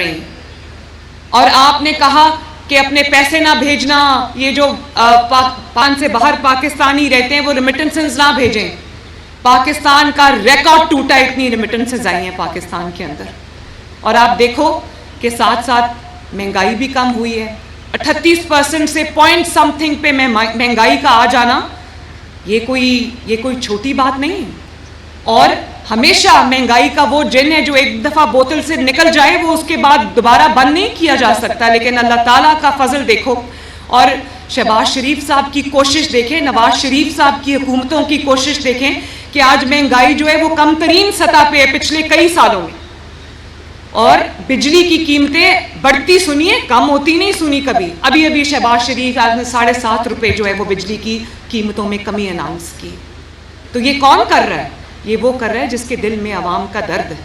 रही हैं। और आपने कहा कि अपने पैसे ना भेजना, ये जो पाकिस्तान से बाहर पाकिस्तानी रहते हैं वो रेमिटेंसेस ना भेजें। पाकिस्तान का रिकॉर्ड टूटा, इतनी रेमिटेंसेस आई हैं पाकिस्तान के अंदर। और आप देखो कि साथ साथ महंगाई भी कम हुई है। 38% से पॉइंट समथिंग पे महंगाई का आ जाना ये कोई छोटी बात नहीं है। और हमेशा महंगाई का वो जिन है जो एक दफ़ा बोतल से निकल जाए वो उसके बाद दोबारा बंद नहीं किया जा सकता। लेकिन अल्लाह ताला का फजल देखो और शहबाज शरीफ साहब की कोशिश देखें, नवाज शरीफ साहब की हुकूमतों की कोशिश देखें कि आज महंगाई जो है वो कम तरीन सतह पे है पिछले कई सालों में। और बिजली की कीमतें बढ़ती सुनी है, कम होती नहीं सुनी कभी। अभी अभी शहबाज शरीफ आज ने 7.5 रुपये जो है वो बिजली की कीमतों में कमी अनाउंस की। तो ये कौन कर रहा है? ये वो कर रहा है जिसके दिल में अवाम का दर्द है।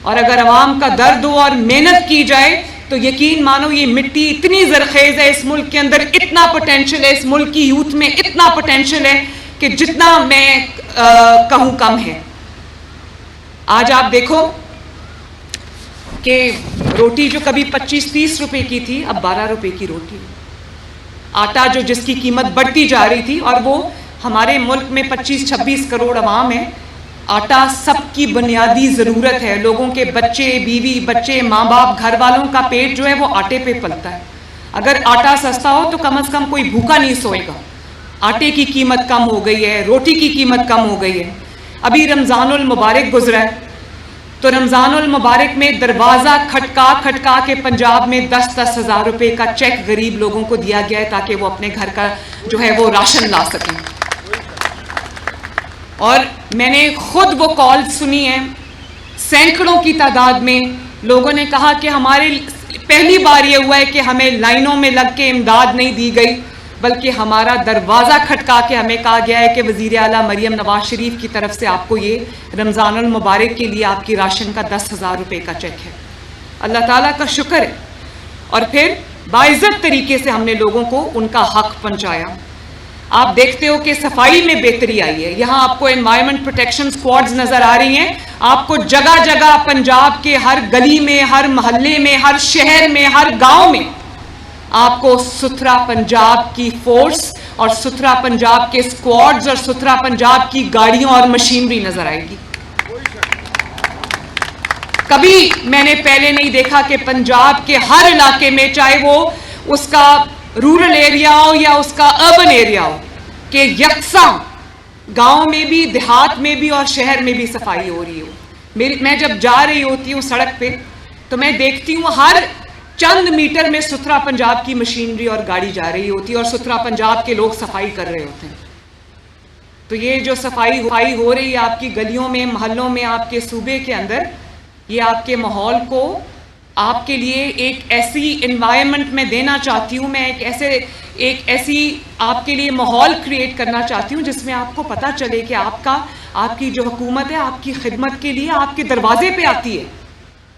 और अगर अवाम का दर्द हो और मेहनत की जाए तो यकीन मानो ये मिट्टी इतनी जरखेज है, इस मुल्क के अंदर इतना पोटेंशियल है, इस मुल्क की यूथ में इतना पोटेंशियल है कि जितना मैं कहूँ कम है। आज आप देखो कि रोटी जो कभी 25-30 रुपए की थी अब 12 रुपए की रोटी। आटा जो जिसकी कीमत बढ़ती जा रही थी, और वो हमारे मुल्क में 25-26 करोड़ अवाम है। आटा सबकी बुनियादी ज़रूरत है। लोगों के बच्चे, बीवी बच्चे, माँ बाप, घर वालों का पेट जो है वो आटे पे पलता है। अगर आटा सस्ता हो तो कम से कम कोई भूखा नहीं सोएगा। आटे की कीमत कम हो गई है, रोटी की कीमत कम हो गई है। अभी रमज़ानुल मुबारक गुजरा है तो रमज़ानुल मुबारक में दरवाज़ा खटका खटका के पंजाब में 10-10 हज़ार रुपये का चेक गरीब लोगों को दिया गया है ताकि वो अपने घर का जो है वो राशन ला सकें। और मैंने खुद वो कॉल सुनी है, सैकड़ों की तादाद में लोगों ने कहा कि हमारे पहली बार ये हुआ है कि हमें लाइनों में लग के इमदाद नहीं दी गई, बल्कि हमारा दरवाज़ा खटका के हमें कहा गया है कि वज़ीर आला मरियम नवाज शरीफ की तरफ से आपको ये रमज़ानुल मुबारक के लिए आपकी राशन का 10,000 रुपये का चेक है। अल्लाह ताला का शुक्र है। और फिर बाइज़्ज़त तरीके से हमने लोगों को उनका हक पहुँचाया। आप देखते हो कि सफाई में बेहतरी आई है। यहाँ आपको एनवायरनमेंट प्रोटेक्शन स्क्वाड्स नज़र आ रही हैं। आपको जगह जगह पंजाब के हर गली में, हर मोहल्ले में, हर शहर में, हर गाँव में आपको सुथरा पंजाब की फोर्स और सुथरा पंजाब के स्क्वाड्स और सुथरा पंजाब की गाड़ियों और मशीनरी नजर आएगी। कभी मैंने पहले नहीं देखा कि पंजाब के हर इलाके में, चाहे वो उसका रूरल एरिया हो या उसका अर्बन एरिया हो, कि यकसा गांव में भी, देहात में भी और शहर में भी सफाई हो रही हो। मैं जब जा रही होती हूँ सड़क पे तो मैं देखती हूँ हर चंद मीटर में सुथरा पंजाब की मशीनरी और गाड़ी जा रही होती है और सुथरा पंजाब के लोग सफाई कर रहे होते हैं। तो ये जो सफाई हो रही है आपकी गलियों में, मोहल्लों में, आपके सूबे के अंदर, ये आपके माहौल को आपके लिए एक ऐसी इन्वायरमेंट में देना चाहती हूँ। मैं एक ऐसी आपके लिए माहौल क्रिएट करना चाहती हूँ जिसमें आपको पता चले कि आपकी जो हुकूमत है आपकी खिदमत के लिए आपके दरवाजे पे आती है,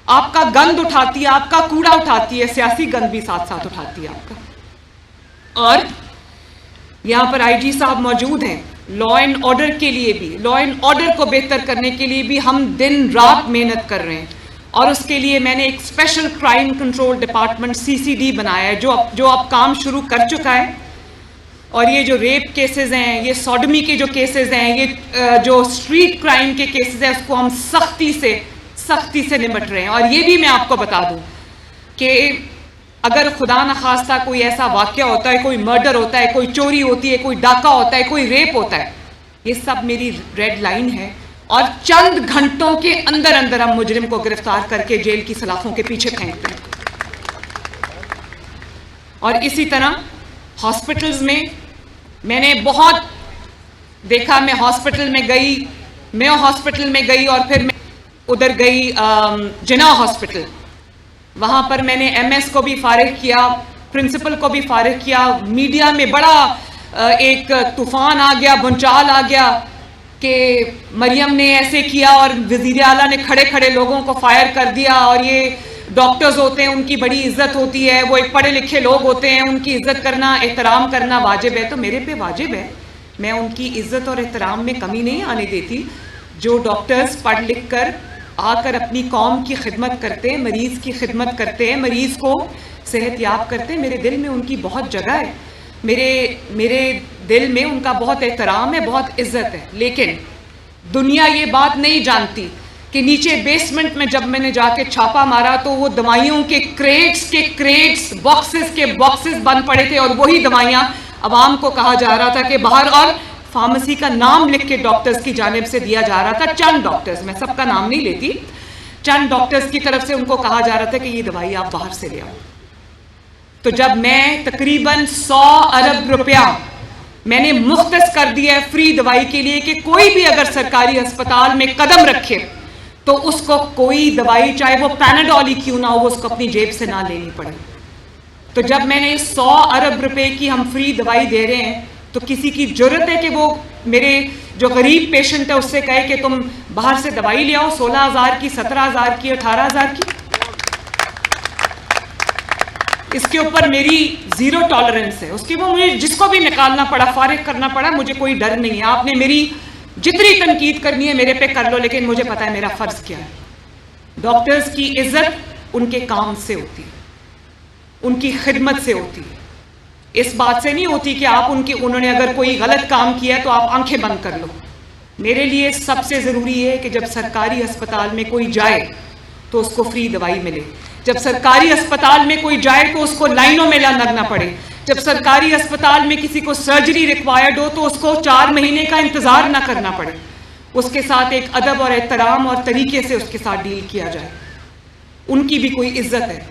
आपका गंद उठाती है, आपका कूड़ा उठाती है, सियासी गंद भी साथ साथ उठाती है आपका। और यहाँ पर आईजी साहब मौजूद हैं। लॉ एंड ऑर्डर के लिए भी, लॉ एंड ऑर्डर को बेहतर करने के लिए भी हम दिन रात मेहनत कर रहे हैं। और उसके लिए मैंने एक special crime control department CCD बनाया है जो अब काम शुरू कर चुका है। और ये जो रेप केसेस हैं, ये सॉडमी के जो केसेस हैं, ये जो स्ट्रीट क्राइम के केसेस हैं, उसको हम सख्ती से निपट रहे हैं। और ये भी मैं आपको बता दूं कि अगर खुदा न खास्ता कोई ऐसा वाक़या होता है, कोई मर्डर होता है, कोई चोरी होती है, कोई डाका होता है, कोई रेप होता है, ये सब मेरी रेड लाइन है। और चंद घंटों के अंदर अंदर हम मुजरिम को गिरफ्तार करके जेल की सलाखों के पीछे फेंकते हैं। और इसी तरह हॉस्पिटल्स में मैंने बहुत देखा। मैं हॉस्पिटल में गई, मेयो हॉस्पिटल में गई और फिर मैं उधर गई जिना हॉस्पिटल। वहाँ पर मैंने MS को भी फारिग किया, प्रिंसिपल को भी फारिग किया। मीडिया में बड़ा एक तूफान आ गया, भूचाल आ गया कि मरियम ने ऐसे किया और वज़ीर आला ने खड़े खड़े लोगों को फायर कर दिया। और ये डॉक्टर्स होते हैं, उनकी बड़ी इज्जत होती है, वो एक पढ़े लिखे लोग होते हैं, उनकी इज्जत करना, एहतराम करना वाजिब है। तो मेरे पे वाजिब है, मैं उनकी इज्जत और एहतराम में कमी नहीं आने देती। जो डॉक्टर्स पढ़ लिख कर आकर अपनी कौम की खिदमत करते हैं, मरीज़ की खिदमत करते हैं, मरीज़ को सेहत याब करते हैं। मेरे दिल में उनकी बहुत जगह है, मेरे दिल में उनका बहुत एहतराम है, बहुत इज्जत है। लेकिन दुनिया ये बात नहीं जानती कि नीचे बेसमेंट में जब मैंने जाके छापा मारा तो वो दवाइयों के क्रेट्स बॉक्सेस के बॉक्सेस बंद पड़े थे, और वही दवाइयाँ अवाम को कहा जा रहा था कि बाहर, और फार्मेसी का नाम लिख के डॉक्टर्स की जानिब से दिया जा रहा था। चंद डॉक्टर्स, मैं सबका नाम नहीं लेती, चंद डॉक्टर्स की तरफ से उनको कहा जा रहा था कि ये दवाई आप बाहर से ले आओ। तो जब मैं तकरीबन 100 अरब रुपया मैंने मुख्तस कर दिया है फ्री दवाई के लिए कि कोई भी अगर सरकारी अस्पताल में कदम रखे तो उसको कोई दवाई, चाहे वो पैनाडॉल ही क्यों ना हो, वो उसको अपनी जेब से ना लेनी पड़े। तो जब मैंने 100 अरब रुपए की हम फ्री दवाई दे रहे हैं, तो किसी की जरूरत है कि वो मेरे जो गरीब पेशेंट है उससे कहे कि तुम बाहर से दवाई ले आओ 16,000 की, 17,000 की, 18,000 की? इसके ऊपर मेरी जीरो टॉलरेंस है। उसके बाद मुझे जिसको भी निकालना पड़ा, फारिग करना पड़ा, मुझे कोई डर नहीं है। आपने मेरी जितनी तनकीद करनी है मेरे पे कर लो, लेकिन मुझे पता है मेरा फर्ज क्या है। डॉक्टर्स की इज्जत उनके काम से होती है, उनकी खिदमत से होती है, इस बात से नहीं होती कि आप उन्होंने अगर कोई गलत काम किया तो आप आंखें बंद कर लो। मेरे लिए सबसे ज़रूरी है कि जब सरकारी अस्पताल में कोई जाए तो उसको फ्री दवाई मिले, जब सरकारी अस्पताल में कोई जाए तो उसको लाइनों में लगना पड़े, जब सरकारी अस्पताल में किसी को सर्जरी रिक्वायर्ड हो तो उसको 4 महीने का इंतज़ार ना करना पड़े, उसके साथ एक अदब और एहतराम और तरीके से उसके साथ डील किया जाए, उनकी भी कोई इज्जत है।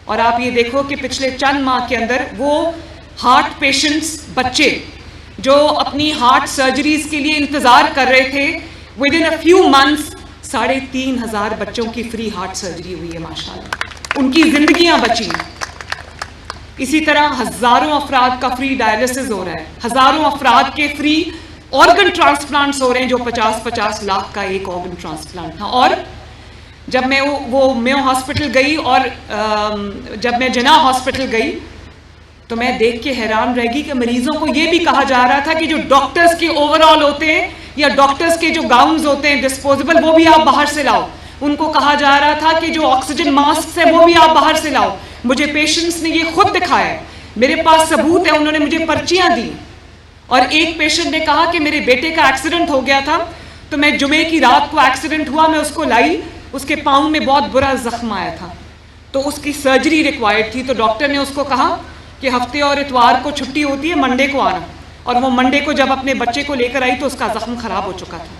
और आप ये देखो कि पिछले चंद माह के अंदर वो हार्ट पेशेंट्स, बच्चे जो अपनी हार्ट सर्जरीज के लिए इंतज़ार कर रहे थे, with in a few months 3,500 बच्चों की फ्री हार्ट सर्जरी हुई है माशाल्लाह, उनकी जिंदगियां बची। इसी तरह हज़ारों अफराद का फ्री डायलिसिस हो रहा है, हज़ारों अफराद के फ्री ऑर्गन ट्रांसप्लांट्स हो रहे हैं, जो 50-50 लाख का एक ऑर्गन ट्रांसप्लांट था। और जब मैं वो मेयो हॉस्पिटल गई और जब मैं जिन्ना हॉस्पिटल गई तो मैं देख के हैरान रह गई कि मरीजों को ये भी कहा जा रहा था कि जो डॉक्टर्स के ओवरऑल होते हैं या डॉक्टर्स के जो गाउन्स होते हैं डिस्पोजेबल, वो भी आप बाहर से लाओ। उनको कहा जा रहा था कि जो ऑक्सीजन मास्क है वो भी आप बाहर से लाओ। मुझे पेशेंट्स ने ये खुद दिखाया, मेरे पास सबूत है, उन्होंने मुझे पर्चियां दी। और एक पेशेंट ने कहा कि मेरे बेटे का एक्सीडेंट हो गया था, तो मैं जुमे की रात को एक्सीडेंट हुआ, मैं उसको लाई, उसके पाँव में बहुत बुरा जख्म आया था, तो उसकी सर्जरी रिक्वायर्ड थी। तो डॉक्टर ने उसको कहा कि हफ्ते और इतवार को छुट्टी होती है, मंडे को आना। और वो मंडे को जब अपने बच्चे को लेकर आई तो उसका जख्म खराब हो चुका था।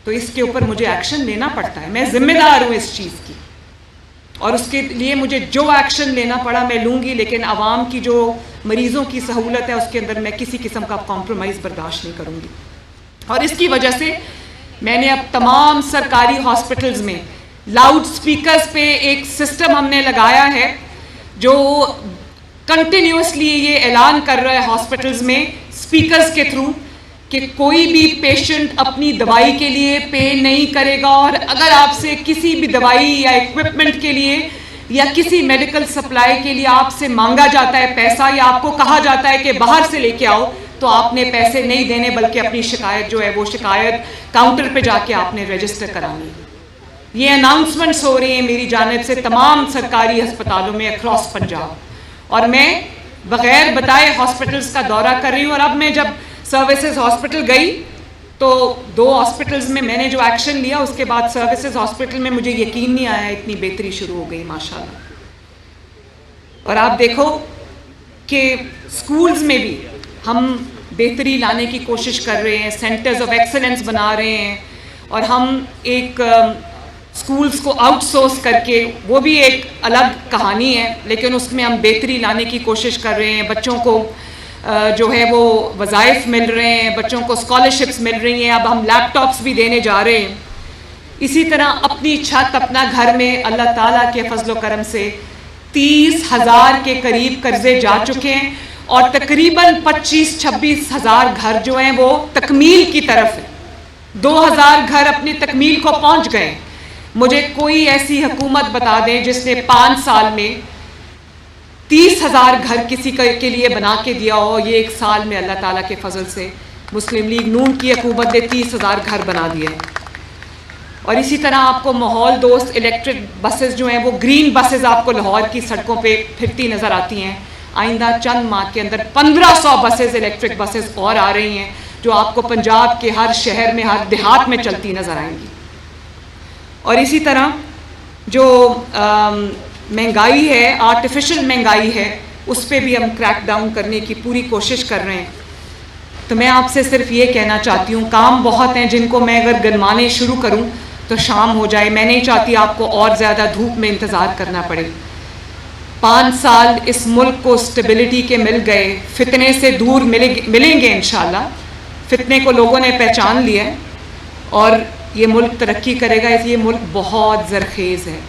तो इसके ऊपर मुझे एक्शन लेना पड़ता है, मैं जिम्मेदार हूँ इस चीज़ की, और उसके लिए मुझे जो एक्शन लेना पड़ा मैं लूँगी। लेकिन आवाम की जो मरीज़ों की सहूलत है उसके अंदर मैं किसी किस्म का कॉम्प्रोमाइज़ बर्दाश्त नहीं करूँगी। और इसकी वजह से मैंने अब तमाम सरकारी हॉस्पिटल्स में लाउड स्पीकर्स पे एक सिस्टम हमने लगाया है जो कंटिन्यूसली ये ऐलान कर रहा है हॉस्पिटल्स में स्पीकर्स के थ्रू कि कोई भी पेशेंट अपनी दवाई के लिए पे नहीं करेगा, और अगर आपसे किसी भी दवाई या इक्विपमेंट के लिए या किसी मेडिकल सप्लाई के लिए आपसे मांगा जाता है पैसा, या आपको कहा जाता है कि बाहर से लेके आओ, तो आपने पैसे नहीं देने, बल्कि अपनी शिकायत जो है वो शिकायत काउंटर पे जाके आपने रजिस्टर करानी। ये अनाउंसमेंट्स हो रही हैं मेरी जानिब से तमाम सरकारी अस्पतालों में अक्रॉस पंजाब, और मैं बगैर बताए हॉस्पिटल्स का दौरा कर रही हूँ। और अब मैं जब सर्विसेज हॉस्पिटल गई तो 2 हॉस्पिटल्स में मैंने जो एक्शन लिया, उसके बाद सर्विसेज हॉस्पिटल में मुझे यकीन नहीं आया इतनी बेहतरी शुरू हो गई माशाल्लाह। और आप देखो कि स्कूल्स में भी हम बेहतरी लाने की कोशिश कर रहे हैं, सेंटर्स ऑफ एक्सेलेंस बना रहे हैं, और हम एक स्कूल्स को आउटसोर्स करके, वो भी एक अलग कहानी है, लेकिन उसमें हम बेहतरी लाने की कोशिश कर रहे हैं। बच्चों को जो है वो वज़ाइफ मिल रहे हैं, बच्चों को स्कॉलरशिप्स मिल रही हैं, अब हम लैपटॉप्स भी देने जा रहे हैं। इसी तरह अपनी छत, अपना घर में अल्लाह ताला के फजलो करम से 30,000 के करीब कर्जे जा चुके हैं, और तकरीबन 25-26 हज़ार घर जो हैं वो तकमील की तरफ है। 2,000 घर अपनी तकमील को पहुंच गए। मुझे कोई ऐसी हुकूमत बता दें जिसने 5 साल में 30,000 घर किसी के लिए बना के दिया हो। ये 1 साल में अल्लाह ताला के फजल से मुस्लिम लीग नून की हुकूमत ने 30,000 घर बना दिए। और इसी तरह आपको माहौल दोस्त इलेक्ट्रिक बसेस जो हैं वो ग्रीन बसेस आपको लाहौर की सड़कों पे फिरती नज़र आती हैं। आइंदा चंद माह के अंदर 1500 बसेस इलेक्ट्रिक बसेस और आ रही हैं जो आपको पंजाब के हर शहर में, हर देहात में चलती नज़र आएंगी। और इसी तरह जो महंगाई है, आर्टिफिशियल महंगाई है, उस पर भी हम क्रैक डाउन करने की पूरी कोशिश कर रहे हैं। तो मैं आपसे सिर्फ ये कहना चाहती हूँ, काम बहुत हैं जिनको मैं अगर गिनवाने शुरू करूँ तो शाम हो जाए। मैं नहीं चाहती आपको और ज़्यादा धूप में इंतज़ार करना पड़े। 5 साल इस मुल्क को स्टेबिलिटी के मिल गए, फितने से दूर मिलेंगे इंशाल्लाह। फितने को लोगों ने पहचान लिया है और ये मुल्क तरक्की करेगा। ये मुल्क बहुत ज़रखेज़ है,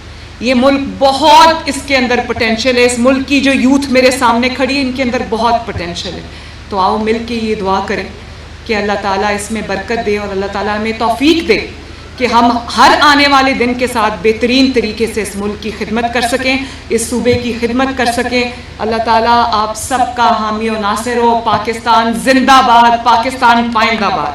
ये मुल्क बहुत, इसके अंदर पोटेंशियल है। इस मुल्क की जो यूथ मेरे सामने खड़ी है, इनके अंदर बहुत पोटेंशियल है। तो आओ मिल के ये दुआ करें कि अल्लाह ताला इसमें बरकत दे और अल्लाह ताला हमें तौफीक दे कि हम हर आने वाले दिन के साथ बेहतरीन तरीके से इस मुल्क की खिदमत कर सकें, इस सूबे की खिदमत कर सकें। अल्लाह ताला आप सबका हामी और नासिर हो। पाकिस्तान जिंदाबाद, पाकिस्तान पाइंदाबाद।